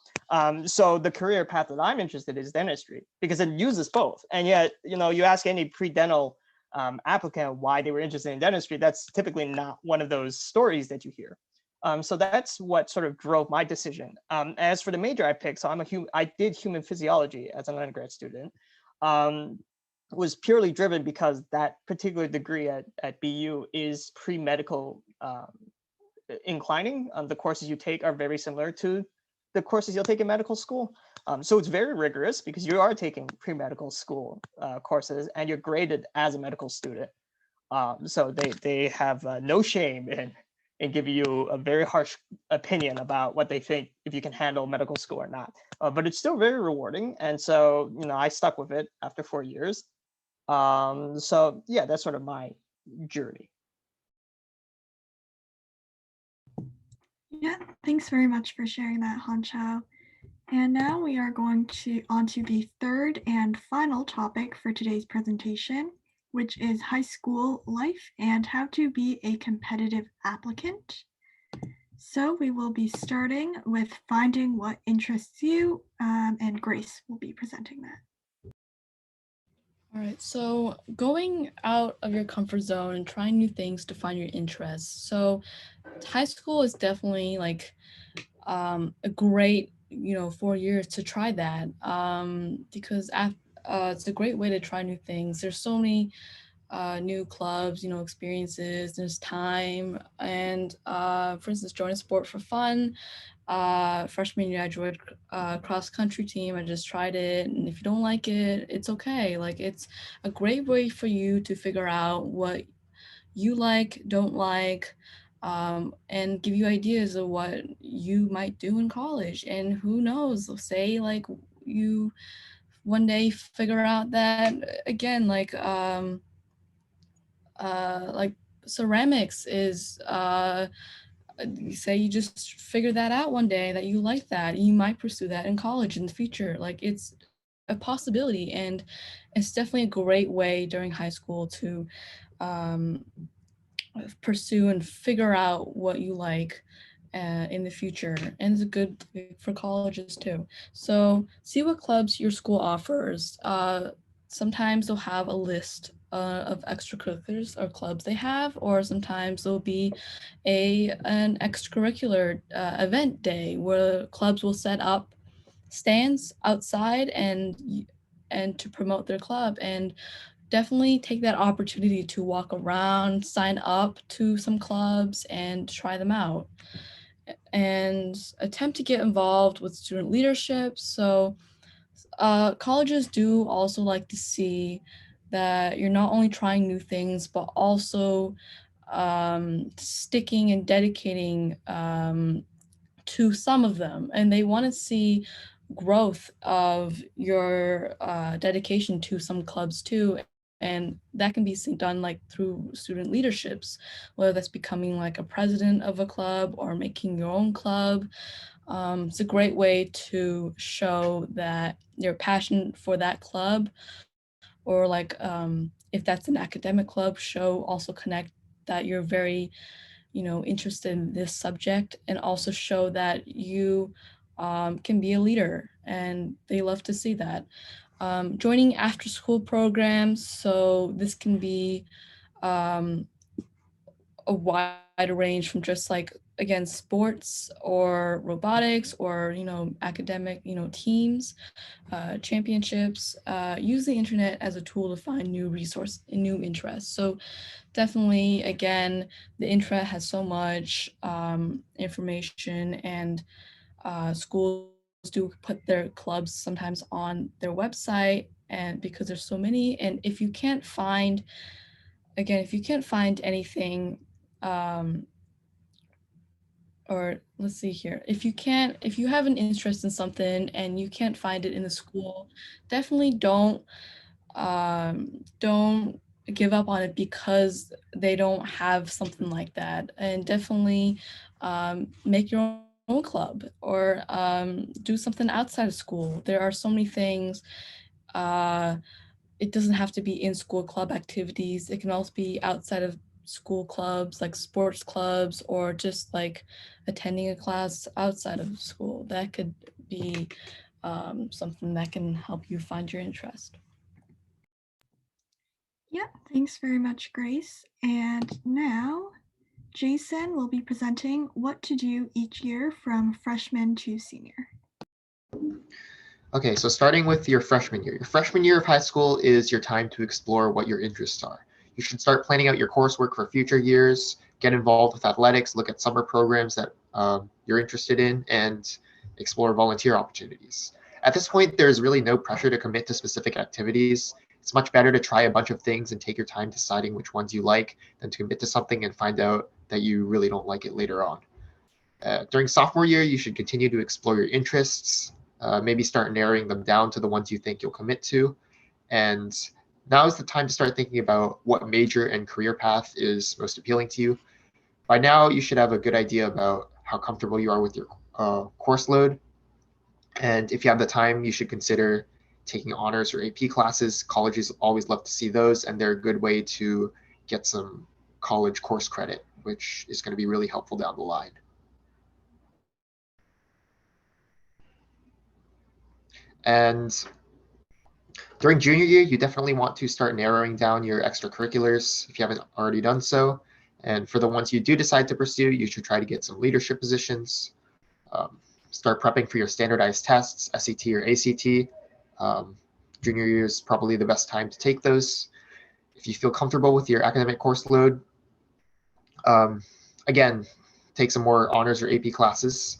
So the career path that I'm interested in is dentistry, because it uses both. And yet, you ask any pre-dental applicant why they were interested in dentistry, that's typically not one of those stories that you hear. So that's what sort of drove my decision. As for the major I picked, so I did human physiology as an undergrad student. Was purely driven because that particular degree at BU is pre-medical inclining. The courses you take are very similar to the courses you'll take in medical school. So it's very rigorous because you are taking pre-medical school courses and you're graded as a medical student. So they have no shame and give you a very harsh opinion about what they think if you can handle medical school or not. But it's still very rewarding. And so, I stuck with it after 4 years. So yeah, that's sort of my journey. Yeah, thanks very much for sharing that, Han Chao. And now we are going on to the third and final topic for today's presentation, which is high school life and how to be a competitive applicant. So we will be starting with finding what interests you, and Grace will be presenting that. All right, so going out of your comfort zone and trying new things to find your interests. So high school is definitely like a great 4 years to try that, because it's a great way to try new things. There's so many new clubs, experiences, there's time. And for instance, join a sport for fun. Freshman year, I joined cross country team. I just tried it. And if you don't like it, it's okay. Like, it's a great way for you to figure out what you like, don't like, and give you ideas of what you might do in college. And who knows, say like you one day figure out that again, like ceramics is say you just figure that out one day that you like that, you might pursue that in college in the future. Like, it's a possibility, and it's definitely a great way during high school to pursue and figure out what you like in the future. And it's good for colleges too. So see what clubs your school offers. Sometimes they'll have a list of extracurriculars or clubs they have, or sometimes there'll be an extracurricular event day where clubs will set up stands outside and to promote their club. And definitely take that opportunity to walk around, sign up to some clubs and try them out, and attempt to get involved with student leadership. So colleges do also like to see that you're not only trying new things, but also sticking and dedicating to some of them. And they want to see growth of your dedication to some clubs too. And that can be done like through student leaderships, whether that's becoming like a president of a club or making your own club. It's a great way to show that you're passionate for that club, or like if that's an academic club, also connect that you're very interested in this subject, and also show that you can be a leader, and they love to see that. Joining after school programs, so this can be a wide range from just like, again, sports or robotics or academic teams, championships. Use the internet as a tool to find new resource and new interests. So definitely, again, the internet has so much information, and schools do put their clubs sometimes on their website, and because there's so many. And if you can't find anything, or let's see here, if you have an interest in something and you can't find it in the school, definitely don't give up on it because they don't have something like that. And definitely make your own club, or do something outside of school. There are so many things. It doesn't have to be in school club activities. It can also be outside of school clubs, like sports clubs, or just like attending a class outside of school. That could be something that can help you find your interest. Yeah, thanks very much, Grace. And now Jason will be presenting what to do each year from freshman to senior. Okay, so starting with your freshman year. Your freshman year of high school is your time to explore what your interests are. You should start planning out your coursework for future years, get involved with athletics, look at summer programs that you're interested in, and explore volunteer opportunities. At this point, there's really no pressure to commit to specific activities. It's much better to try a bunch of things and take your time deciding which ones you like than to commit to something and find out that you really don't like it later on. During sophomore year, you should continue to explore your interests, maybe start narrowing them down to the ones you think you'll commit to. And now is the time to start thinking about what major and career path is most appealing to you. By now, you should have a good idea about how comfortable you are with your course load. And if you have the time, you should consider taking honors or AP classes. Colleges always love to see those, and they're a good way to get some college course credit, which is going to be really helpful down the line. And during junior year, you definitely want to start narrowing down your extracurriculars if you haven't already done so. And for the ones you do decide to pursue, you should try to get some leadership positions. Start prepping for your standardized tests, SAT or ACT. Junior year is probably the best time to take those. If you feel comfortable with your academic course load, again, take some more honors or AP classes.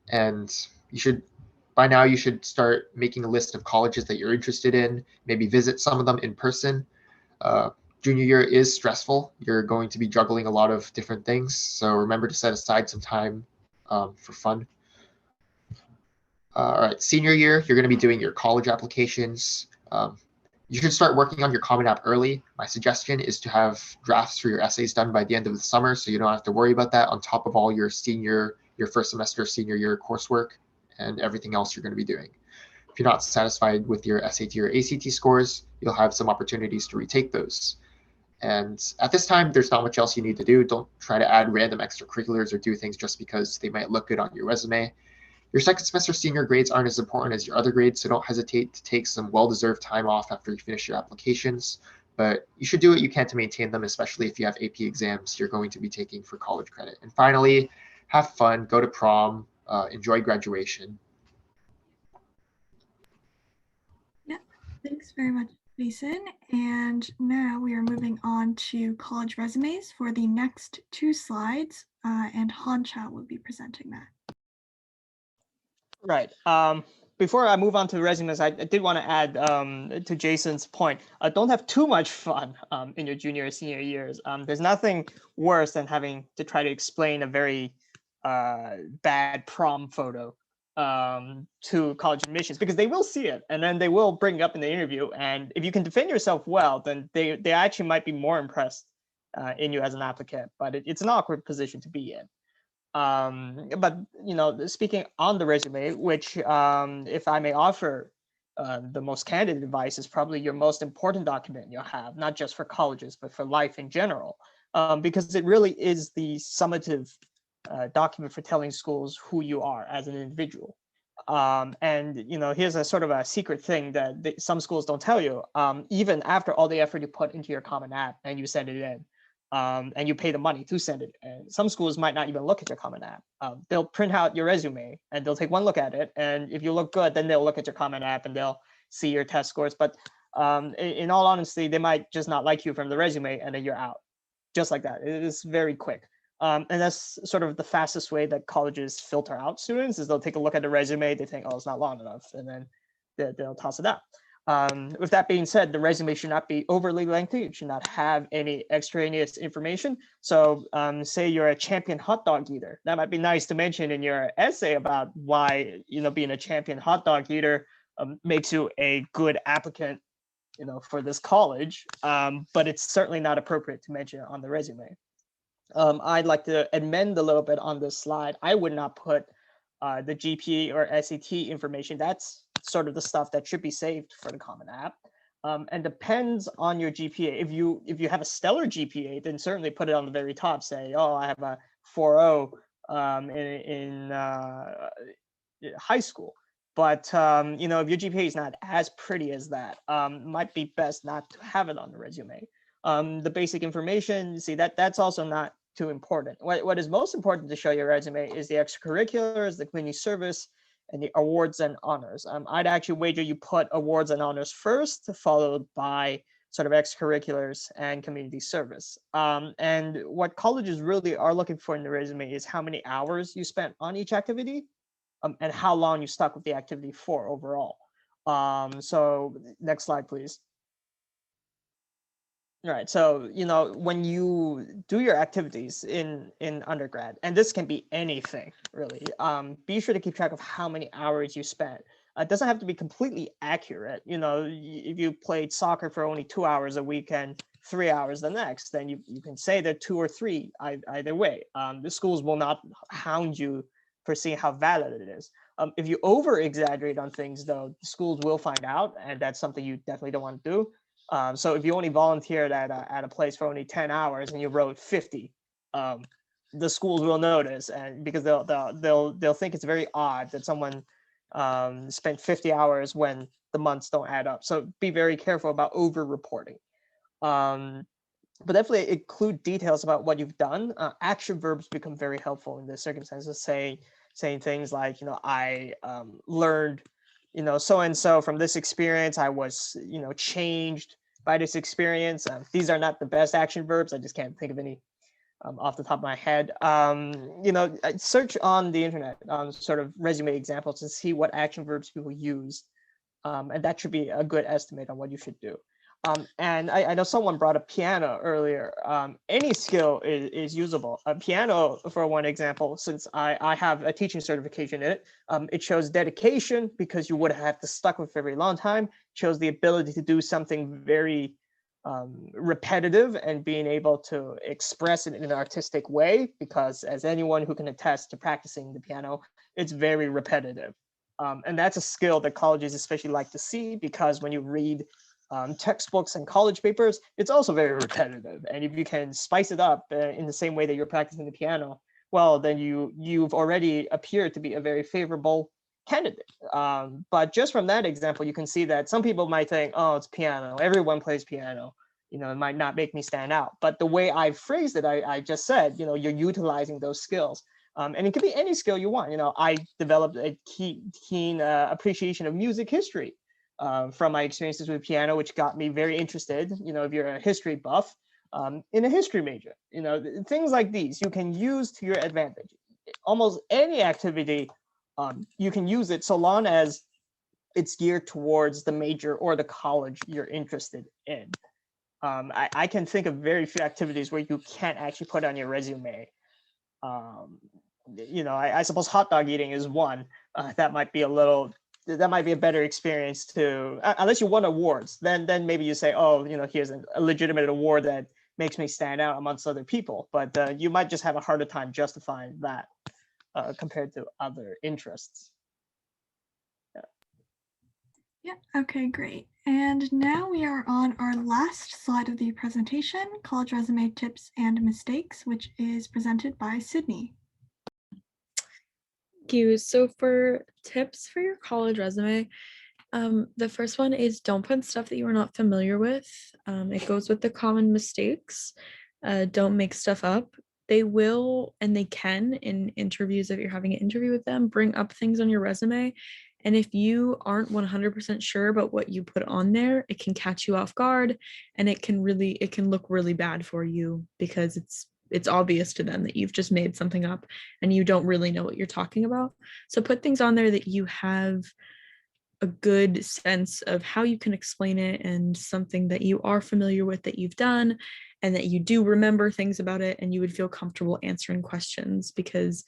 And by now, you should start making a list of colleges that you're interested in, maybe visit some of them in person. Junior year is stressful. You're going to be juggling a lot of different things. So remember to set aside some time for fun. All right, senior year, you're going to be doing your college applications. You should start working on your Common App early. My suggestion is to have drafts for your essays done by the end of the summer, so you don't have to worry about that on top of all your first semester senior year coursework and everything else you're going to be doing. If you're not satisfied with your SAT or ACT scores, you'll have some opportunities to retake those. And at this time, there's not much else you need to do. Don't try to add random extracurriculars or do things just because they might look good on your resume. Your second semester senior grades aren't as important as your other grades, so don't hesitate to take some well-deserved time off after you finish your applications. But you should do what you can to maintain them, especially if you have AP exams you're going to be taking for college credit. And finally, have fun, go to prom, enjoy graduation. Yeah, thanks very much, Jason. And now we are moving on to college resumes for the next two slides, and Han Chao will be presenting that. Right. Before I move on to resumes, I did want to add to Jason's point, don't have too much fun in your junior or senior years. There's nothing worse than having to try to explain a very bad prom photo to college admissions, because they will see it and then they will bring it up in the interview. And if you can defend yourself well, then they actually might be more impressed in you as an applicant. But it's an awkward position to be in. But speaking on the resume, which if I may offer, the most candid advice is probably your most important document you'll have, not just for colleges, but for life in general, because it really is the summative document for telling schools who you are as an individual. And here's a sort of a secret thing that some schools don't tell you. Even after all the effort you put into your Common App and you send it in, and you pay the money to send it, and some schools might not even look at your Common App. They'll print out your resume and they'll take one look at it, and if you look good, then they'll look at your Common App and they'll see your test scores. But in all honesty, they might just not like you from the resume, and then you're out, just like that. It is very quick. And that's sort of the fastest way that colleges filter out students, is they'll take a look at the resume, they think, oh, it's not long enough, and then they'll toss it out. With that being said, the resume should not be overly lengthy. It should not have any extraneous information. So say you're a champion hot dog eater. That might be nice to mention in your essay about why being a champion hot dog eater makes you a good applicant for this college. But it's certainly not appropriate to mention it on the resume. I'd like to amend a little bit on this slide. I would not put the GPA or SAT information. That's sort of the stuff that should be saved for the Common App, and depends on your GPA. If you have a stellar GPA, then certainly put it on the very top. Say, oh, I have a 4.0 in high school. But if your GPA is not as pretty as that, might be best not to have it on the resume. The basic information, see, that's also not too important. What is most important to show your resume is the extracurriculars, the community service, and the awards and honors. I'd actually wager you put awards and honors first, followed by sort of extracurriculars and community service. And what colleges really are looking for in the resume is how many hours you spent on each activity, and how long you stuck with the activity for overall. So next slide, please. Right. So, when you do your activities in undergrad, and this can be anything really, be sure to keep track of how many hours you spent. It doesn't have to be completely accurate. If you played soccer for only 2 hours a week and 3 hours the next, then you can say that 2 or 3 either way. The schools will not hound you for seeing how valid it is. If you over exaggerate on things, though, the schools will find out, and that's something you definitely don't want to do. So if you only volunteered at a place for only 10 hours and you wrote 50, the schools will notice, and because they'll think it's very odd that someone spent 50 hours when the months don't add up. So be very careful about over reporting. But definitely include details about what you've done. Action verbs become very helpful in this circumstances. Saying things like, I learned so and so from this experience. I was changed by this experience. These are not the best action verbs. I just can't think of any off the top of my head. Search on the internet on sort of resume examples to see what action verbs people use, and that should be a good estimate on what you should do. And I know someone brought up piano earlier. Any skill is usable. A piano, for one example, since I have a teaching certification in it, it shows dedication because you would have to stuck with it for a very long time. It shows the ability to do something very repetitive and being able to express it in an artistic way, because as anyone who can attest to practicing the piano, it's very repetitive. And that's a skill that colleges especially like to see, because when you read textbooks and college papers, it's also very repetitive. And if you can spice it up in the same way that you're practicing the piano, well, then you've already appeared to be a very favorable candidate. But just from that example, you can see that some people might think, oh, it's piano. Everyone plays piano. It might not make me stand out. But the way I phrased it, I just said, you're utilizing those skills. And it could be any skill you want. I developed a keen appreciation of music history from my experiences with piano, which got me very interested, if you're a history buff, in a history major. Things like these you can use to your advantage. Almost any activity, you can use it so long as it's geared towards the major or the college you're interested in. I can think of very few activities where you can't actually put on your resume. I suppose hot dog eating is one. That might be a better experience to, unless you won awards, then maybe you say, oh, here's a legitimate award that makes me stand out amongst other people. But you might just have a harder time justifying that compared to other interests. Yeah, okay, great. And now we are on our last slide of the presentation, College Resume Tips and Mistakes, which is presented by Sydney. Thank you. So for tips for your college resume, the first one is don't put stuff that you are not familiar with. It goes with the common mistakes. Don't make stuff up. They will, and they can, in interviews, if you're having an interview with them, bring up things on your resume. And if you aren't 100% sure about what you put on there, it can catch you off guard, and it can look really bad for you, because it's obvious to them that you've just made something up and you don't really know what you're talking about. So put things on there that you have a good sense of how you can explain it, and something that you are familiar with, that you've done, and that you do remember things about it, and you would feel comfortable answering questions, because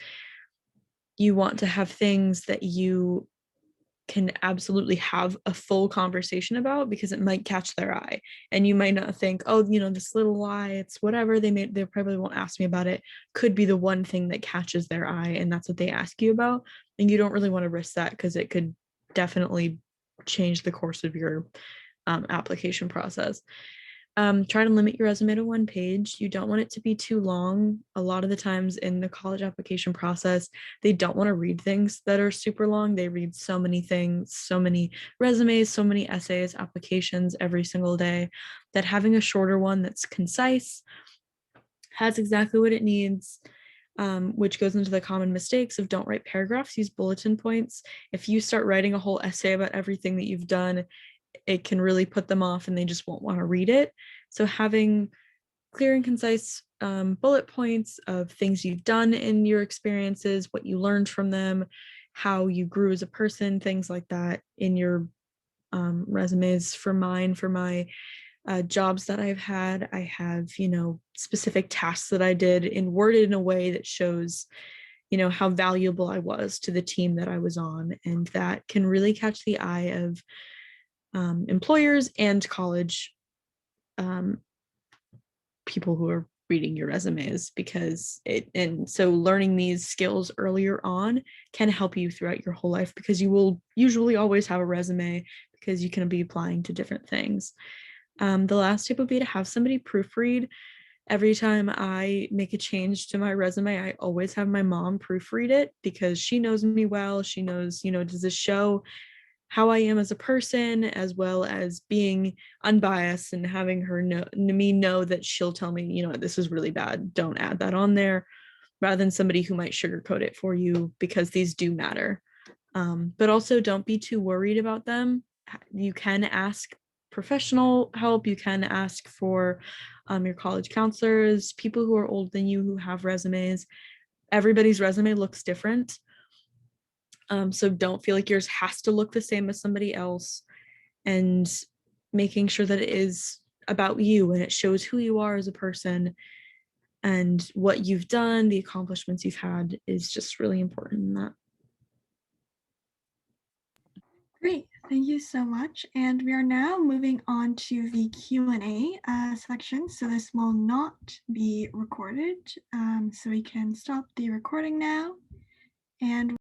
you want to have things that you can absolutely have a full conversation about, because it might catch their eye, and you might not think, oh, this little lie, it's whatever, they probably won't ask me about it, could be the one thing that catches their eye, and that's what they ask you about. And you don't really want to risk that, because it could definitely change the course of your application process. Try to limit your resume to 1 page. You don't want it to be too long. A lot of the times in the college application process, they don't want to read things that are super long. They read so many things, so many resumes, so many essays, applications every single day, that having a shorter one that's concise, has exactly what it needs, which goes into the common mistakes of don't write paragraphs, use bulletin points. If you start writing a whole essay about everything that you've done, it can really put them off and they just won't want to read it. So having clear and concise bullet points of things you've done in your experiences, what you learned from them, how you grew as a person, things like that in your resumes. For my jobs that I've had. I have, specific tasks that I did and worded in a way that shows, how valuable I was to the team that I was on. And that can really catch the eye of employers and college people who are reading your resumes, so learning these skills earlier on can help you throughout your whole life, because you will usually always have a resume because you can be applying to different things. The last tip would be to have somebody proofread. Every time I make a change to my resume, I always have my mom proofread it, because she knows me well. She knows, does this show how I am as a person, as well as being unbiased, and having her know that she'll tell me, this is really bad, don't add that on there, rather than somebody who might sugarcoat it for you, because these do matter. But also don't be too worried about them. You can ask professional help. You can ask for your college counselors, people who are older than you who have resumes. Everybody's resume looks different. So don't feel like yours has to look the same as somebody else, and making sure that it is about you and it shows who you are as a person and what you've done, the accomplishments you've had, is just really important in that. Great, thank you so much. And we are now moving on to the Q&A section. So this will not be recorded. So we can stop the recording now. And